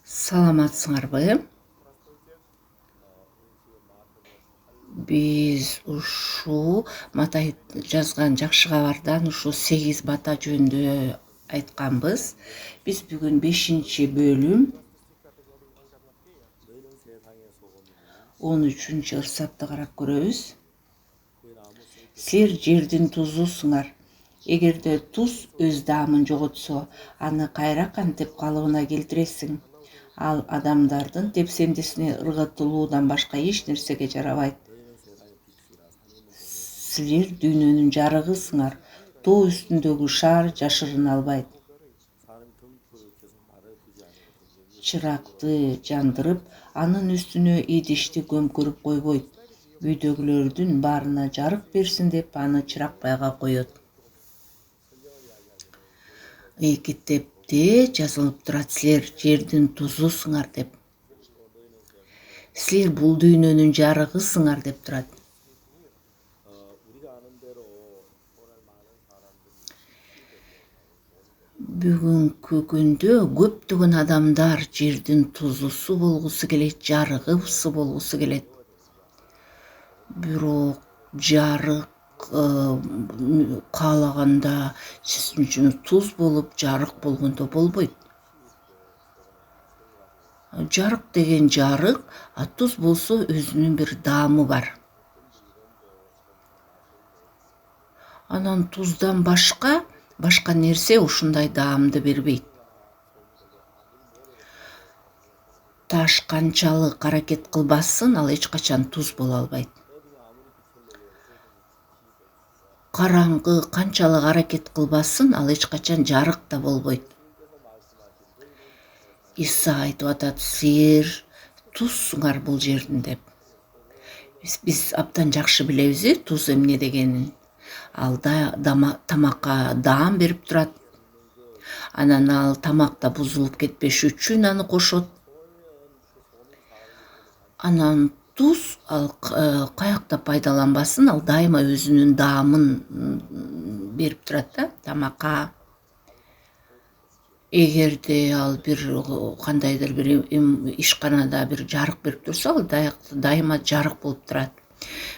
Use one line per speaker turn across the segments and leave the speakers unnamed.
Саламатсыңарбы? Биз ушул Матай жазган жакшы кабардан ушул 8 бата жөнүндө айтканбыз. Биз бүгүн 5-бөлүм 13 ырсатты карап көрөбүз. Силер жердин тузусуңар. Эгерде туз өз даамын жоготсо, аны кайра кантип калыбына келтиресиң? Ал адамдардын тепсемдесине ыргытылуудан башка эч нерсеге жарабайт. Силер дүйнөнүн жарыгысыңар. Тоо үстүндөгү шаар жашырына албайт. Чыракты жандырып, анын үстүнө идишти көмкөрүп койбойт. Үйдөгүлөрдүн баарына жарык берсин деп аны чыракбайга коет. Китепте жазылып турат, силер жердин тузусуңар деп. Силер бул дүйнөнүн жарыгысыңар деп турат. Бүгүнкү күндө көптөгөн адамдар жердин тузусу болгусу келет, жарыгысы болгусу келет. Бирок жарык каалаганда туз болуп, жарык болгондо болбойт. Жарык деген жарык, а туз болсо өзүнүн бир даамы бар. Анан туздан башка нерсе ушундай даамды бербейт. Таш канчалык аракет кылбасын, ал эч качан туз боло албайт. Караңгы канчалык аракет кылбасын, ал эч качан жарык да болбойт. Иса айтып атат, силер тузсуңар бул жердин деп. Биз абдан жакшы билебиз, туз эмне дегенин. Ал тамакка даам берип турат. Анан ал тамакта бузулуп кетпеш үчүн аны кошот. Анан туз ал каякта пайдаланбасын, ал дайыма өзүнүн даамын берип турат да тамакка. Эгерде ал бир кандайдыр бир ишканада бир жарык берип турса, ал дайыма жарык болуп турат.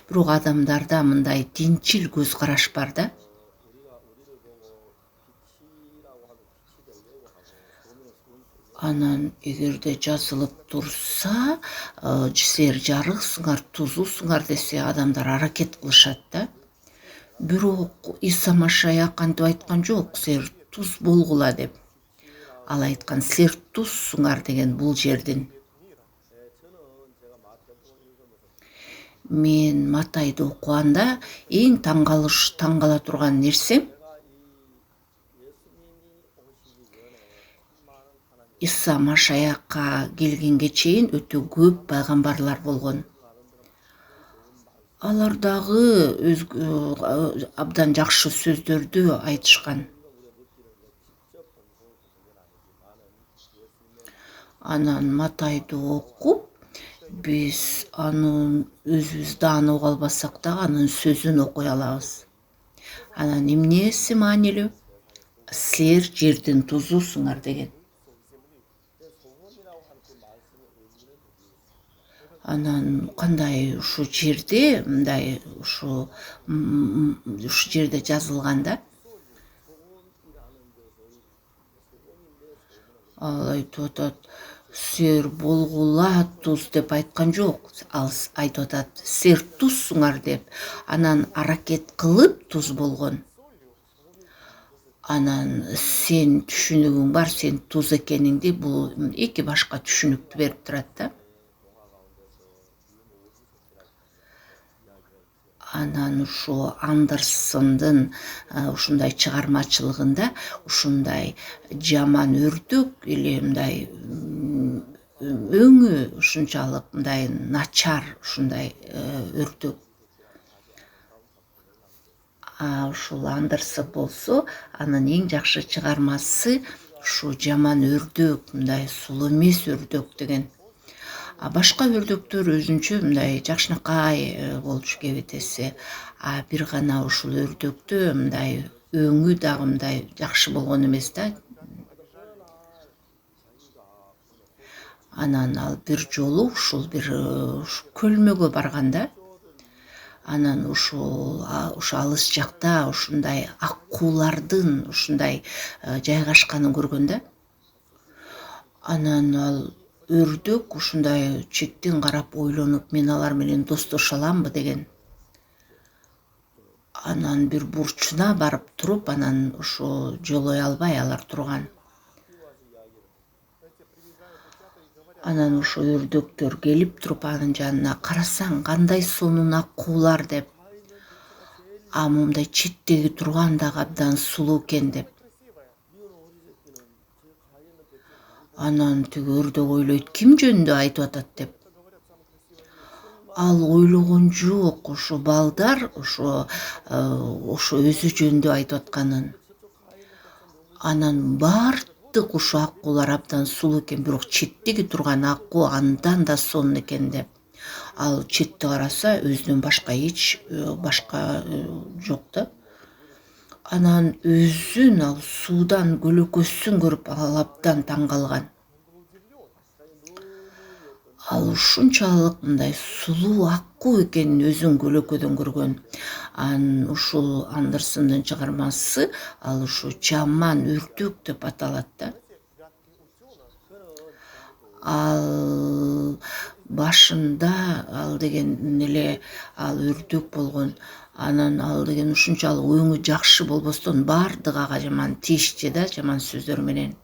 Бирок адамдарда мындай тинчил көз караш бар да. Анан эгерде жазылып турса, силер жарыгсыңар, тузусуңар десе, адамдар аракет кылышат да. Бирок Иса Машаяк кантип айткан жок, силер туз болгула деп. Ал айткан, силер тузсуңар деген бул жердин. Мен Матайды окуганда эң таң кала турган нерсем Иса Машаякка келгенге чейин өтө көп пайгамбарлар болгон. Алар дагы абдан жакшы сөздөрдү айтышкан. Анан Матайды окуп, биз анын өзүбүз даанып албасак дагы анын сөзүн окуй алабыз. Анан эмнеси маанилүү? Силер жердин тузусуңар деген. Анан кандай ушу жерде мындай ушу жерде жазылганда ал айтып атат, силер болгула туз деп айткан жок. Ал айтып атат, силер тузсуңар деп. Анан аракет кылып туз болгон. Анан сен түшүнүгүң бар, сен туз экениңди бул эки башка түшүнүктү берип турат да. Анан ушу Андерсондун ушундай чыгармачылыгында ушундай жаман өрдөк или мындай өңү ушунчалык мындай начар ушундай өрдөк. Ушул Андерсон болсо, анын эң жакшы чыгармасы ушу жаман өрдөк, мындай сулуу эмес өрдөк деген. Башка өрдөктөр өзүнчө мындай жакшынакай болчу кебетеси. Бир гана ушул өрдөктө мындай өңү дагы мындай жакшы болгон эмес да. Анан ал бир жолу ушул бир көлмөгө барганда, анан ошо алыс жакта ушундай аккуулардын ушундай жайгашканын көргөн да. Анан ал өрдөк ушундай четтен карап ойлонуп, мен алар менен достошо аламбы деген. Анан бир бурчуна барып туруп, анан ошо жолой албай алар турган. Анан ошо өрдөктөр келип туруп анын жанына, карасаң кандай сонун аккуулар деп. А момундай четтеги турган дагы абдан сулуу экен деп. Анан тиги өрдөк ойлойт, ким жөнүндө айтып атат деп. Ал ойлогон жок, ошо балдар ошо өзү жөнүндө айтып атканын. Анан бардык ошо аккуулар абдан сулуу экен, бирок четтеги турган аккуу андан да сонун экен деп. Ал четти караса өзүнөн башка башка жок да. Анан өзүн ал суудан көлөкөсүн көрүп ал абдан таң калган. Ал ушунчалык мындай сулуу аккуу экенин өзүн көлөкөдөн көргөн. Ушул Андерсендин чыгармасы ал ушу жаман өрдөк деп аталат да. Ал башында ал деген эле ал өрдөк болгон. Анан ал деген ушунчалык өңү жакшы болбостон бардык ага жаман тиешчи да, жаман сөздөр менен.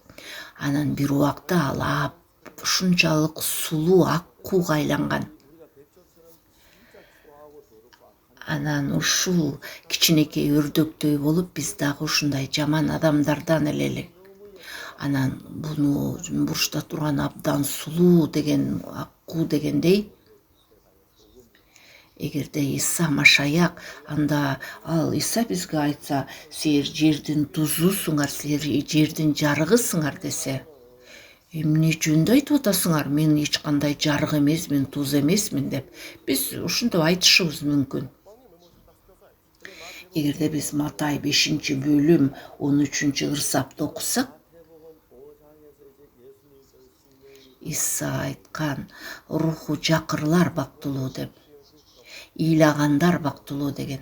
Анан бир убакта ал ушунчалык сулуу аккууга айланган. Анан ушул кичинекей өрдөктөй болуп, биз дагы ушундай жаман адамдардан элек. Анан буну бурчта турган абдан сулуу деген аккуу дегендей, эгерде Иса Машаяк, анда ал Иса бизге айтса, силер жердин тузусуңар, силер жердин жарыгысыңар десе, эмне жөнүндө айтып атасыңар, мен эч кандай жарык эмесмин, туз эмесмин деп биз ушинтип айтышыбыз мүмкүн. Эгерде биз Матай 5-бөлүм 13-ырсапты окусак, Иса айткан, руху жакырлар бактылуу деп, ыйлагандар бактылуу деген.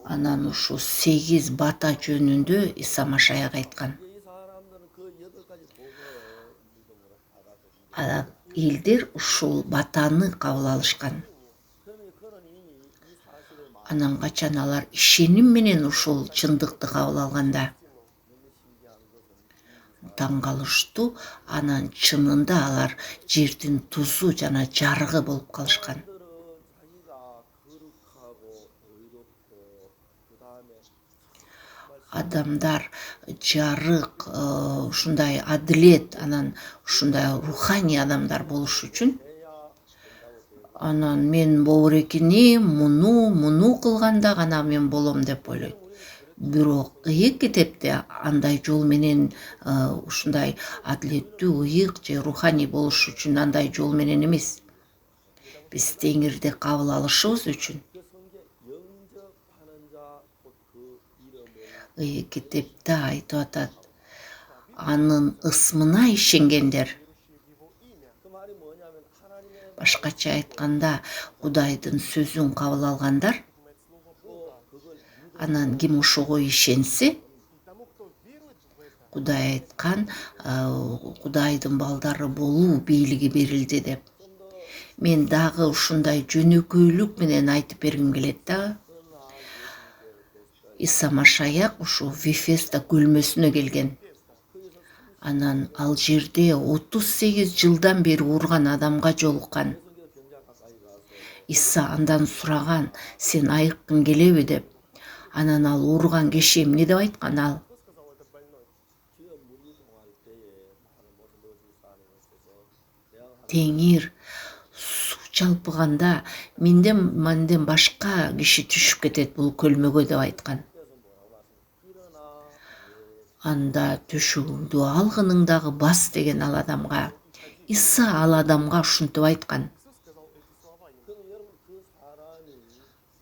Анан ушу 8 бата жөнүндө Иса Машаяк айткан. Элдер ушул батаны кабыл алышкан. Анан качан алар ишеним менен ушул чындыкты кабыл алганда, таң калыштуу, анан чынында алар жердин тузу жана жарыгы болуп калышкан. Адамдар жарык, ушундай адилет, анан ушундай руханий адамдар болуш үчүн, анан мен боорекини муну кылганда гана мен болом деп ойлойт. Бирок ыйык китепте андай жол менен, ушундай адилеттүү, ыйык же руханий болуш үчүн андай жол менен эмес. Биз Теңирди кабыл алышыбыз үчүн ыйык китепте айтып атат, анын ысмына ишенгендер. Башкача айтканда, Кудайдын сөзүн кабыл алгандар, анан ким ошого ишенсе, Кудай айткан, Кудайдын балдары болуу бийлиги берилди деп. Мен дагы ушундай жөнөкөйлүк менен айтып бергим келет да. Иса Машаяк ушу Вифеста көлмөсүнө келген. Анан ал жерде 38 жылдан бери урган адамга жолуккан. Иса андан сураган, сен айыккың келеби деп. Анан ал урган киши эмне деп айткан ал? Теңир суу чалпыганда менден башка киши түшүп кетет бул көлмөгө деп айткан. Анда төшөгүңдү алгының дагы бас деген ал адамга. Иса ал адамга ушинтип айткан.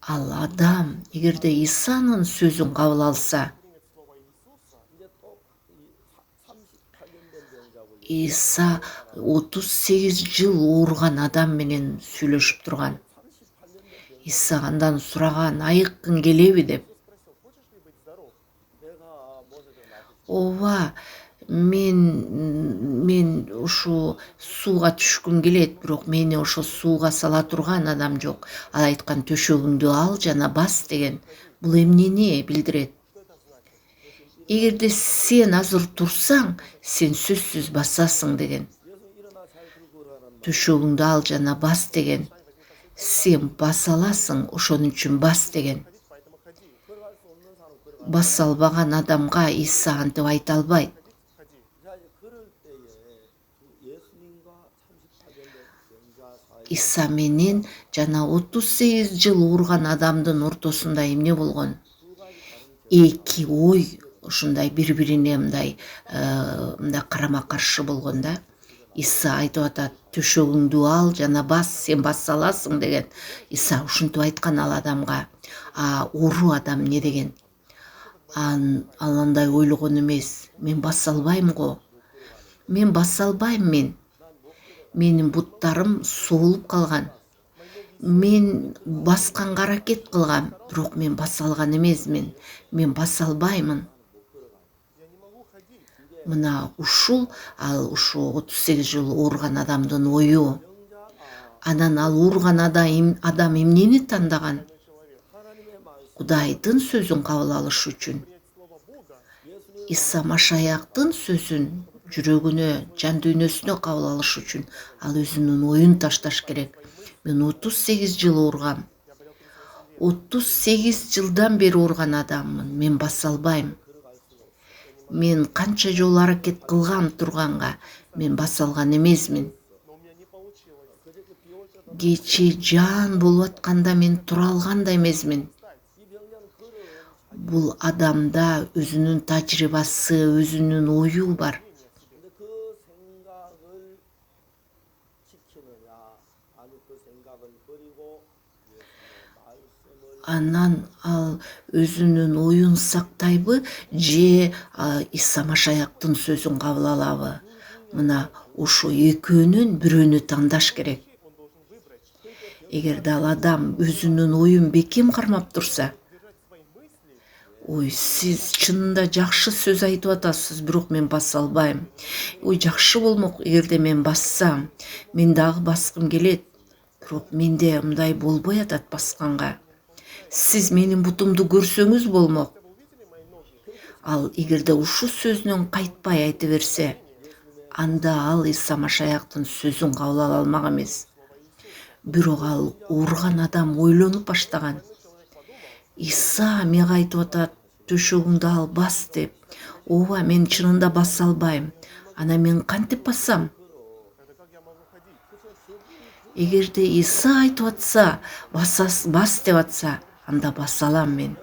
Ал адам эгерде Исанын сөзүн кабыл алса, Иса 38 жыл ооруган адам менен сүйлөшүп турган. Иса андан сураган, айыккың келеби деп. Ооба, мен ушу сууга түшкүм келет, бирок мени ошо сууга сала турган адам жок. Ал айткан төшөгүңдү ал жана бас деген. Бул эмнени билдирет? Эгерде сен азыр турсаң, сен сөзсүз басасың деген. Төшөгүңдү ал жана бас деген. Сен баса аласың, ошон үчүн бас деген. Баса албаган адамга Иса антип айта албайт. Иса менен жана 38 жыл ооруган адамдын ортосунда эмне болгон? Эки ой ушундай бири-бирине мындай карама каршы болгон да. Иса айтып атат, төшөгүңдү ал жана бас, сен баса аласың деген. Иса ушинтип айткан ал адамга. Оору адам эмне деген? Ал андай ойлогон эмес. Мен баса албайм го. Мен баса албайм. Менин буттарым соолуп калган. Мен басканга аракет кылгам, бирок мен баса алган эмесмин. Мен баса албаймын. Мына ушул ушу 38 жыл ооруган адамдын ою. Анан ал ооруган адам эмнени тандаган? Кудайдын сөзүн кабыл алыш үчүн. Иса Машаяктын сөзүн жүрөгүнө, жан дүйнөсүнө кабыл алыш үчүн ал өзүнүн оюн ташташ керек. Мен 38 жыл ооругам. 38 жылдан бери ооруган адаммын. Мен баса албайм. Мен канча жолу аракет кылгам турганга, мен баса алган эмесмин. Кечээ жаан болуп атканда мен тура алган да эмесмин. Бул адамда өзүнүн тажрыйбасы, өзүнүн ою бар. Анан ал өзүнүн оюн сактайбы же Иса Машаяктын сөзүн кабыл алабы? Мына ошо экөөнүн бирөөнү тандаш керек. Эгерде ал адам өзүнүн оюн бекем кармап турса, ой, сиз чынында жакшы сөз айтып атасыз, бирок мен баса албайм. Ой, жакшы болмок эгерде мен бассам. Мен дагы баскым келет, бирок менде мындай болбой атат басканга. Сиз менин бутумду көрсөңүз болмок. Ал эгерде ушу сөзүнөн кайтпай айта берсе, анда ал Иса Машаяктын сөзүн кабыл ала алмак эмес. Бирок ал ооруган адам ойлонуп баштаган. Иса мага айтып атат, төшөгүңдү ал бас деп. Ооба, мен чынында баса албайм. Ана мен кантип басам? Эгерде Иса айтып атса, бас деп атса, анда баса алам мен.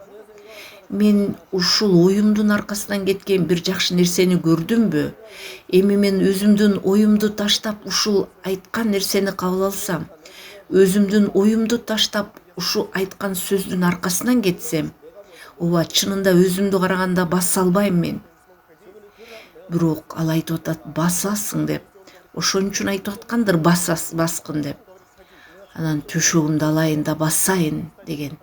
Мен ушул оюмдун аркасынан кеткен бир жакшы нерсени көрдүмбү? Эми мен өзүмдүн оюмду таштап ушул айткан нерсени кабыл алсам, өзүмдүн оюмду таштап ушу айткан сөздүн аркасынан кетсем, ооба, чынында өзүмдү караганда баса албайм мен. Бирок ал айтып атат, басасың деп. Ошон үчүн айтып аткандыр, баскын деп. Анан төшөгүмдү алайын да басайын деген.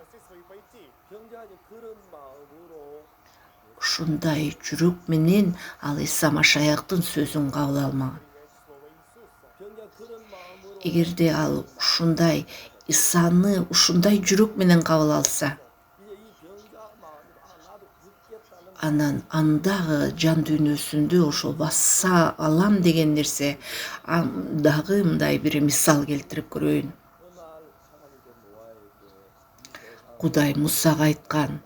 Ушундай жүрөк менен ал Иса Машаяктын сөзүн кабыл алмаган. Эгерде ал ушундай Исаны ушундай жүрөк менен кабыл алса, анан андагы жан дүйнөсүндө ошол баса алам деген нерсе, дагы мындай бир мисал келтирип көрөйүн. Кудай Мусага айткан,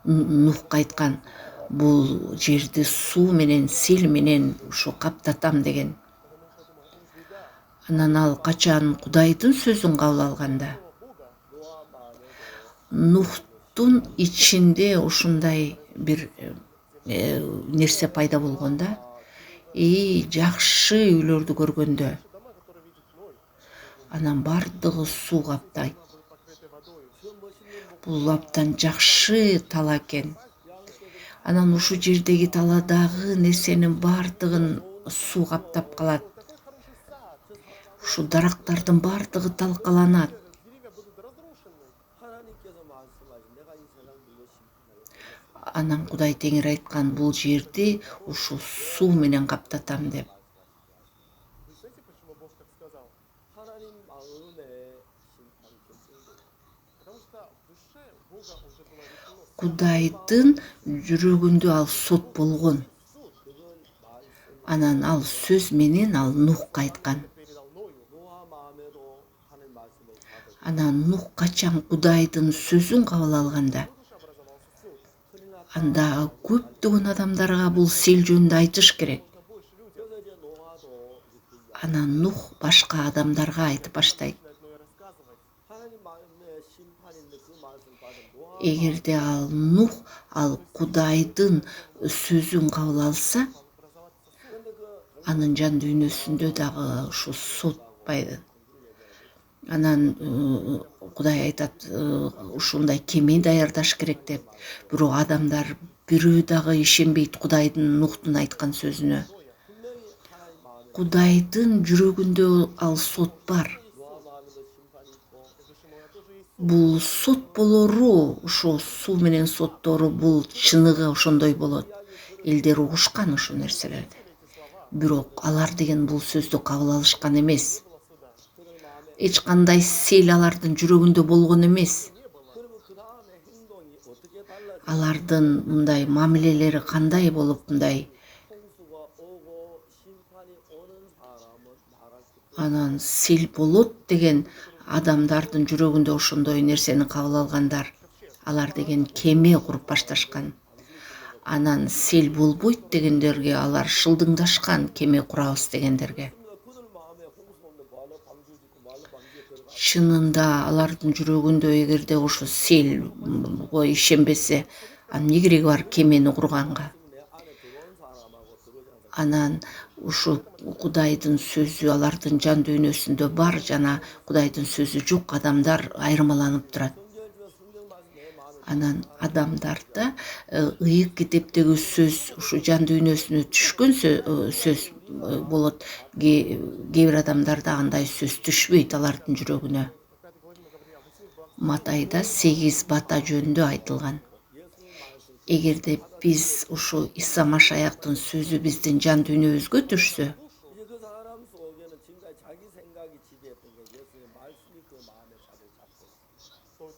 Нухка айткан, бул жерди суу менен, сел менен ушу каптатам деген. Анан ал качан Кудайдын сөзүн кабыл алганда, Нухтун ичинде ушундай бир нерсе пайда болгон да. Жакшы үйлөрдү көргөндө. Анан бардыгы суу каптайт. Бул абдан жакшы тала экен. Анан ушу жердеги таладагы нерсенин бардыгын суу каптап калат. Ушу дарактардын бардыгы талкаланат. Анан Кудай Теңир айткан, бул жерди ушул суу менен каптатам деп. Кудайдын жүрөгүндө ал сот болгон. Анан ал сөз менен ал Нухка айткан. Анан Нух качан Кудайдын сөзүн кабыл алганда, анда көптөгөн адамдарга бул сел жөнүндө айтыш керек. Анан Нух башка адамдарга айтып баштайт. Эгерде ал Нух ал Кудайдын сөзүн кабыл алса, анын жан дүйнөсүндө дагы ушу сот пайда. Анан Кудай айтат, ушундай кеме даярдаш керек деп. Бирок адамдар бирөө дагы ишенбейт Кудайдын Нухтун айткан сөзүнө. Кудайдын жүрөгүндө ал сот бар. Бул сот болору, ошо суу менен соттору бул чыныгы ошондой болот. Элдер угушкан ошол нерселерди. Бирок алар деген бул сөздү кабыл алышкан эмес. Эч кандай сел алардын жүрөгүндө болгон эмес. Алардын мындай мамилелери кандай болуп, мындай анан сел болот деген адамдардын жүрөгүндө ошондой нерсени кабыл алгандар. Алар деген кеме куруп башташкан. Анан сел болбойт дегендерге алар шылдыңдашкан, кеме курабыз дегендерге. Чынында алардын жүрөгүндө эгерде ошо селго ишенбесе, эмне кереги бар кемени курганга? Анан ушу Кудайдын сөзү алардын жан дүйнөсүндө бар, жана Кудайдын сөзү жок адамдар айырмаланып турат. Анан адамдарда ыйык китептеги сөз ушу жан дүйнөсүнө түшкөн сөз болот. Кээ бир адамдарда андай сөз түшпөйт алардын жүрөгүнө. Матайда 8 бата жөнүндө айтылган. Эгерде биз ушу Иса Машаяктын сөзү биздин жан дүйнөбүзгө түшсө,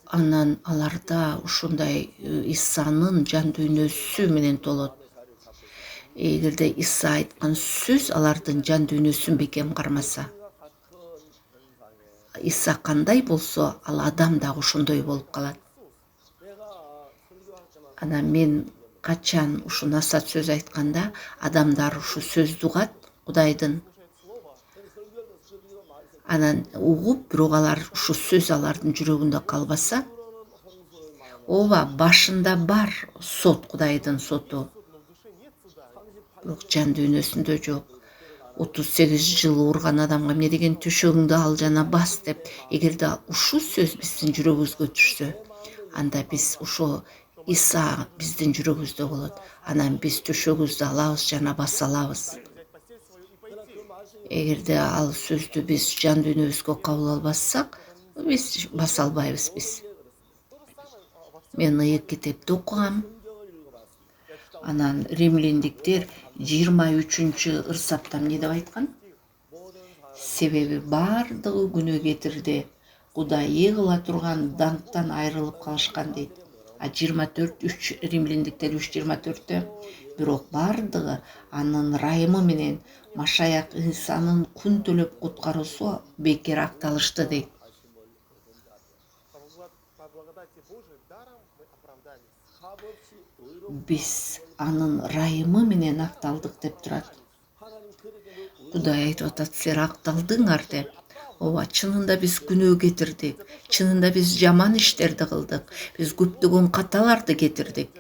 анан аларда ушундай Исанын жан дүйнөсү менен толот. Эгерде Иса айткан сөз алардын жан дүйнөсүн бекем кармаса, Иса кандай болсо, ал адам дагы ошондой болуп калат. Анан мен качан ушу насаат сөз айтканда, адамдар ушу сөздү угат, Кудайдын. Анан угуп, бирок алар ушу сөз алардын жүрөгүндө калбаса, ооба, башында бар сот, Кудайдын соту. Бирок жан дүйнөсүндө жок. 38 жыл урган адамга эмне деген төшөгүңдү ал жана бас деп, эгерде ушул сөз биздин жүрөгүбүзгө түшсө, анда биз ошо Иса биздин жүрөгүбүздө болот. Анан биз төшөгүбүздү алабыз жана баса алабыз. Эгерде ал сөздү биз жан дүйнөбүзгө кабыл албасак, биз баса албайбыз биз. Мен ыйык китепти окугам. Анан римляндиктер 23-ырсапта эмне деп айткан? Себеби бардыгы күнөө кетирди. Кудайы кыла турган даңктан айрылып калышкан дейт. 24 римляндиктер 3:24-тө бирок бардыгы анын ырайымы менен Машаяк Исанын күн төлөп куткаруусу бекер акталышты дейт. Биз анын ырайымы менен акталдык деп турат. Кудай айтып атат, силер акталдыңар деп. Ооба, чынында биз күнөө кетирдик. Чынында биз жаман иштерди кылдык. Биз көптөгөн каталарды кетирдик.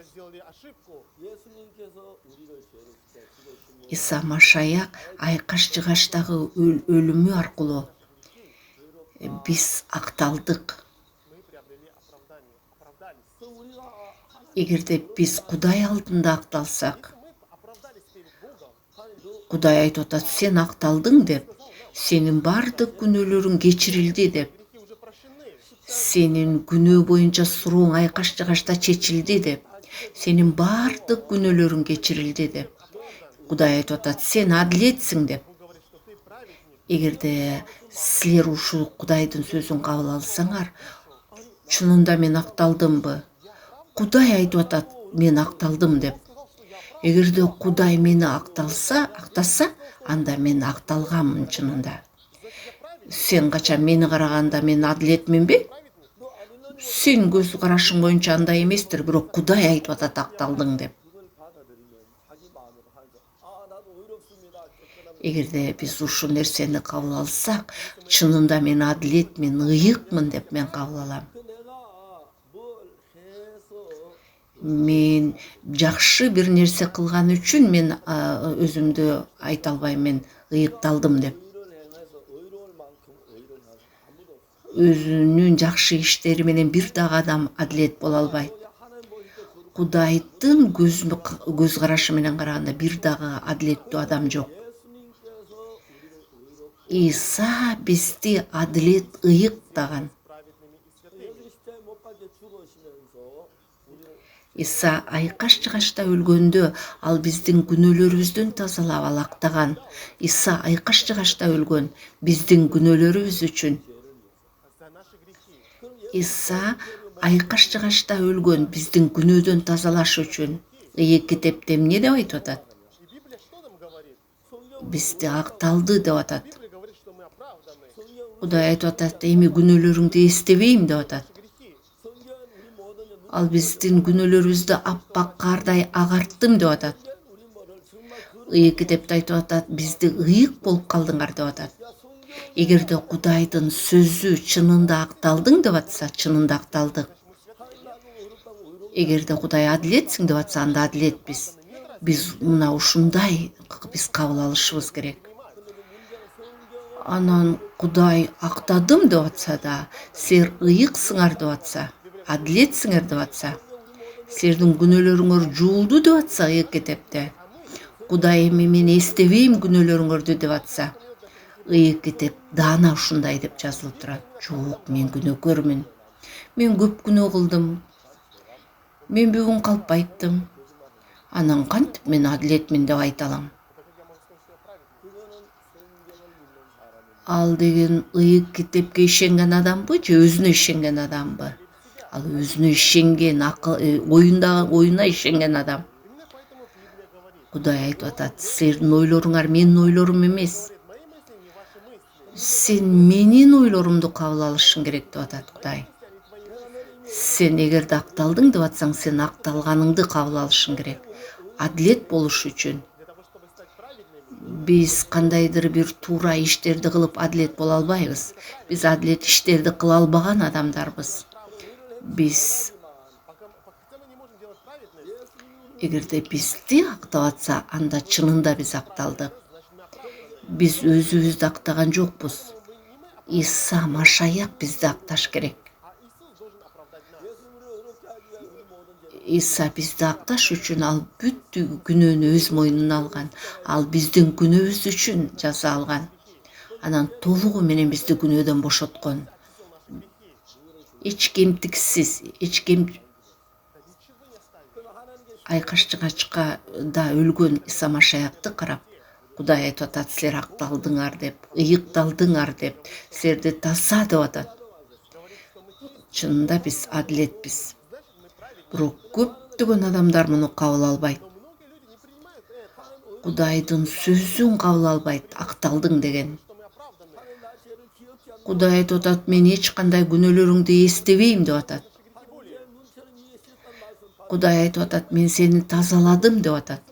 Иса Машаяк айкаш-жыгаштагы өлүмү аркылуу биз акталдык. Эгерде биз Кудай алдында акталсак, Кудай айтып атат, сен акталдың деп, сенин бардык күнөөлөрүң кечирилди деп, сенин күнөө боюнча сурооң айкаш жыгачта чечилди деп, сенин бардык күнөөлөрүң кечирилди деп. Кудай айтып атат, сен адилетсиң деп. Эгерде силер ушул Кудайдын сөзүн кабыл алсаңар, чынында мен акталдымбы? Кудай айтып атат, мен акталдым деп. Эгерде Кудай мени актаса, анда мен акталганмын чынында. Сен качан мени караганда мен адилетминби? Сен көз карашың боюнча андай эместир, бирок Кудай айтып атат акталдың деп. Эгерде биз ушул нерсени кабыл алсак, чынында мен адилетмин, ыйыкмын деп мен кабыл алам. Мен жакшы бир нерсе кылган үчүн мен өзүмдү айта албайм, мен ыйыкталдым деп. Өзүнүн жакшы иштери менен бир дагы адам адилет боло албайт. Кудайдын көз карашы менен караганда бир дагы адилеттүү адам жок. Иса бизди адилет ыйыктаган. Иса айкаш жыгачта өлгөндө ал биздин күнөөлөрүбүздөн тазалап алактаган. Иса айкаш жыгачта өлгөн биздин күнөөлөрүбүз үчүн. Иса айкаш жыгачта өлгөн биздин күнөөдөн тазалаш үчүн. Ыйык китепте эмне деп айтып атат? Бизди акталды деп атат. Кудай айтып атат, эми күнөөлөрүңдү эстебейм деп атат. Ал биздин күнөөлөрүбүздү аппак кардай агарттым деп атат. Ыйык китепте айтып атат, бизди ыйык болуп калдыңар деп атат. Эгерде Кудайдын сөзү чынында акталдың деп атса, чынында акталдык. Эгерде Кудай адилетсиң деп атса, анда адилетпиз. Биз мына ушундай биз кабыл алышыбыз керек. Анан Кудай актадым деп атса да, силер ыйыксыңар деп атса, адилетсиңер деп атса, силердин күнөөлөрүңөр жуулду деп атса ыйык китепте, Кудай эми мен эстебейм күнөөлөрүңөрдү деп атса, ыйык китеп даана ушундай деп жазылып турат. Жок, мен күнөөкөрмүн. Мен көп күнөө кылдым. Мен бүгүн калп айттым. Анан кантип мен адилетмин деп айта алам? Ал деген ыйык китепке ишенген адамбы же өзүнө ишенген адамбы? Ал өзүнө ишенген, оюна ишенген адам. Кудай айтып атат, силердин ойлоруңар менин ойлорум эмес. Сен менин ойлорумду кабыл алышың керек деп атат Кудай. Сен эгерде акталдың деп атсаң, сен акталганыңды кабыл алышың керек. Адилет болуш үчүн. Биз кандайдыр бир туура иштерди кылып адилет боло албайбыз. Биз адилет иштерди кыла албаган адамдарбыз. Биз эгерде бизди актап атса, анда чынында биз акталдык. Биз өзүбүздү актаган жокпуз. Иса Машаяк бизди акташ керек. Иса бизди акташ үчүн ал бүт күнөөнү өз мойнуна алган. Ал биздин күнөөбүз үчүн жаза алган. Анан толугу менен бизди күнөөдөн бошоткон. Эч кемтиксиз, айкаш жыгачка да өлгөн Иса Машаякты карап, Кудай айтып атат, силер акталдыңар деп, ыйыкталдыңар деп, силерди таза деп атат. Чынында биз адилетпиз. Бирок көптөгөн адамдар муну кабыл албайт. Кудайдын сөзүн кабыл албайт, акталдың деген. Кудай айтып атат, мен эч кандай күнөөлөрүңдү эстебейм деп атат. Кудай айтып атат, мен сени тазаладым деп атат.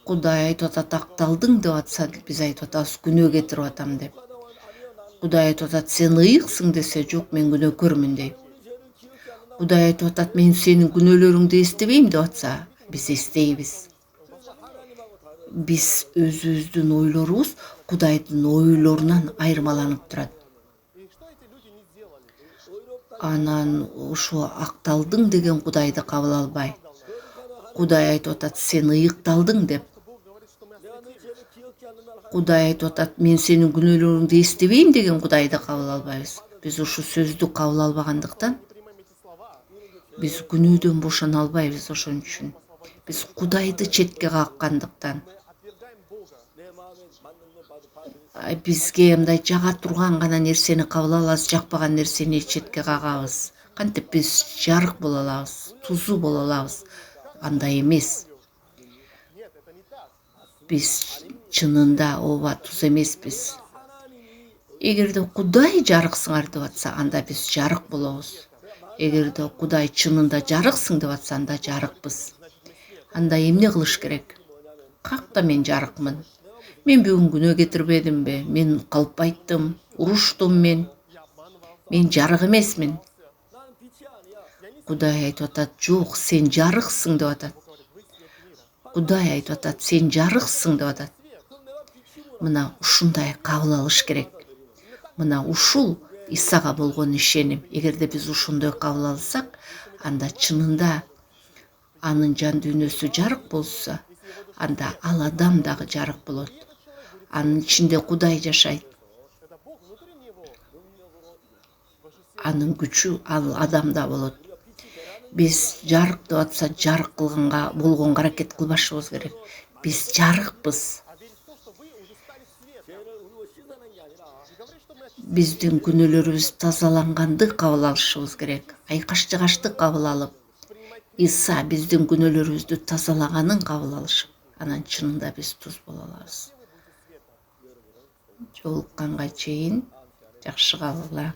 Кудай айтып атат, акталдың деп атса, биз айтып атабыз, күнөө кетирип атам деп. Кудай айтып атат, сен ыйыксың десе, жок, мен күнөөкөрмүн дейт. Кудай айтып атат, мен сенин күнөөлөрүңдү эстебейм деп атса, биз эстейбиз. Биз өзүбүздүн ойлорубуз Кудайдын ойлорунан айырмаланып турат. Анан ушу акталдың деген Кудайды кабыл албай, Кудай айтып атат, сен ыйыкталдың деп. Кудай айтып атат, мен сенин күнөөлөрүңдү эстебейм деген Кудайды кабыл албайбыз. Биз ушу сөздү кабыл албагандыктан биз күнөөдөн бошоно албайбыз. Ошон үчүн биз Кудайды четке каккандыктан бизге мындай жага турган гана нерсени кабыл алабыз, жакпаган нерсени четке кагабыз. Кантип биз жарык боло алабыз, тузу боло алабыз? Андай эмес. Биз чынында ооба туз эмеспиз. Эгерде Кудай жарыксыңар деп атса, анда биз жарык болобуз. Эгерде Кудай чынында жарыксың деп атса, анда жарыкпыз. Анда эмне кылыш керек? Какта мен жарыкмын? Мен бүгүн күнөө кетирбедимби? Мен кылып айттым, уруштум мен. Мен жарык эмесмин. Кудай айтып атат, жок, сен жарыксың деп атат. Кудай айтып атат, сен жарыксың деп атат. Мына ушундай кабыл алыш керек. Мына ушул Исага болгон ишеним. Эгерде биз ошондой кабыл алсак, анда чынында анын жан дүйнөсү жарык болсо, анда ал адам дагы жарык болот. Анын ичинде Кудай жашайт. Анын күчү ал адамда болот. Биз жарык деп атса, жарык кылганга болгонго аракет кылбашыбыз керек. Биз жарыкпыз. Биздин күнөөлөрүбүз тазаланганды кабыл алышыбыз керек. Айкаш-жыгашты кабыл алып, Иса биздин күнөөлөрүбүздү тазалаганын кабыл алышып, анан чынында биз туз боло алабыз. Жолукканга чейин жакшы кабыл ала.